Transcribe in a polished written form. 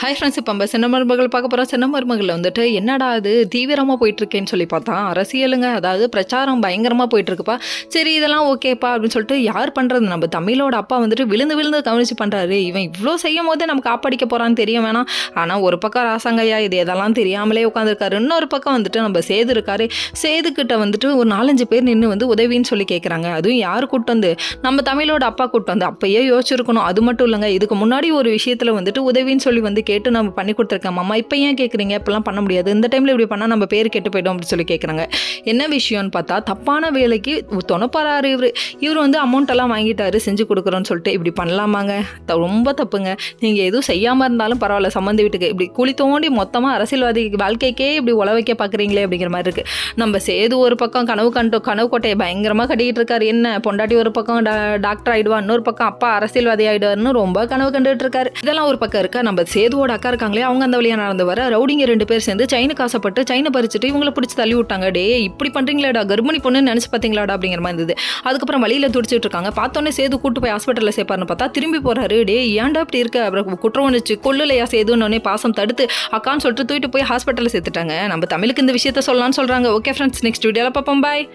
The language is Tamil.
ஹாய் ஃப்ரெண்ட்ஸ், இப்போ நம்ம சின்ன மருமகள் பார்க்க போகிறோம். சின்ன மருமகளில் வந்துட்டு என்னடா அது தீவிரமாக போயிட்டுருக்கேன்னு சொல்லி பார்த்தா அரசியலுங்க. அதாவது பிரச்சாரம் பயங்கரமாக போயிட்டுருக்குப்பா. சரி இதெல்லாம் ஓகேப்பா அப்படின்னு சொல்லிட்டு யார் பண்ணுறது, நம்ம தமிழோட அப்பா வந்துட்டு விழுந்து விழுந்து கவனிச்சு பண்ணுறாரு. இவன் இவ்வளோ செய்யும் போதே நமக்கு காப்படிக்க போகிறான்னு தெரிய வேணாம். ஆனால் ஒரு பக்கம் ராசாங்கய்யா இது எதெல்லாம் தெரியாமலே உட்காந்துருக்காரு. இன்னொரு பக்கம் வந்துட்டு நம்ம சேது இருக்காரு. சேதுக்கிட்ட வந்துட்டு ஒரு 4-5 பேர் நின்று வந்து உதவின்னு சொல்லி கேட்குறாங்க. அதுவும் யார் கூட்டு வந்து, நம்ம தமிழோட அப்பா கூட்டு வந்து. அப்பயே யோசிச்சிருக்கணும். அது மட்டும் இல்லைங்க, இதுக்கு முன்னாடி ஒரு விஷயத்தில் வந்துட்டு உதவின்னு சொல்லி வந்து கேட்டு நம்ம பண்ணி கொடுத்துருக்கேன். அம்மா இப்போ ஏன் கேட்குறீங்க, இப்பெல்லாம் பண்ண முடியாது, இந்த டைமில் இப்படி பண்ணால் நம்ம பேர் கெட்டு போய்டும் அப்படின்னு சொல்லி கேட்குறாங்க. என்ன விஷயம்னு பார்த்தா தப்பான வேலைக்கு துணைப்பறாரு. இவர் வந்து அமௌண்ட் எல்லாம் வாங்கிட்டாரு, செஞ்சு கொடுக்குறோன்னு சொல்லிட்டு இப்படி பண்ணலாமாங்க? ரொம்ப தப்புங்க. நீங்கள் எதுவும் செய்யாமல் இருந்தாலும் பரவாயில்ல, சம்மந்தி வீட்டுக்கு இப்படி குழி தோண்டி மொத்தமாக அரசியல்வாதி வாழ்க்கைக்கே இப்படி உழ வைக்க பார்க்குறீங்களே அப்படிங்கிற மாதிரி இருக்குது. நம்ம சேது ஒரு பக்கம் கனவு கோட்டையை பயங்கரமாக கட்டிக்கிட்டு இருக்காரு. என்ன பொண்டாட்டி ஒரு பக்கம் டாக்டர் ஆகிடுவா, இன்னொரு பக்கம் அப்பா அரசியல்வாதி ஆகிடுவாருன்னு ரொம்ப கனவு கண்டுகிட்டு இருக்காரு. இதெல்லாம் ஒரு பக்கம் இருக்கா. நம்ம சேதுவோட அக்கா இருக்காங்களே, அவங்க அந்த வழியாக நடந்து வர ரவுடிங்க 2 பேர் சேர்ந்து செயினுக்கு ஆசைப்பட்டு செயினை பறிச்சுட்டு இவங்களை பிடிச்சி தள்ளி விட்டாங்க. டே இப்படி பண்ணுறீங்களாடா, கர்ப்பிணி பொண்ணுன்னு நினச்சி பார்த்தீங்களாடா அப்படிங்கிற மாதிரி இருந்தது. அதுக்கப்புறம் வழியில் துடிச்சிட்டு இருக்காங்க. பார்த்தோன்னே சேது கூட்டு போய் ஹாஸ்பிட்டலில் சேர்ப்பாருன்னு பார்த்தா திரும்பி போகிறாரு. டே ஏன்டா இப்படி இருக்க, அப்புறம் குற்றம் வந்துச்சு கொள்ளுலையா சேதுன்னு பாசம் தடுத்து அக்கான்னு சொல்லிட்டு தூக்கிட்டு போய் ஹாஸ்பிட்டலில் சேர்த்துட்டாங்க. நம்ம தமிழுக்கு இந்த விஷயத்த சொல்லலாம்னு சொல்கிறாங்க. ஓகே ஃப்ரெண்ட்ஸ், நெக்ஸ்ட் வீடியோவில் பார்ப்போம். பாய்.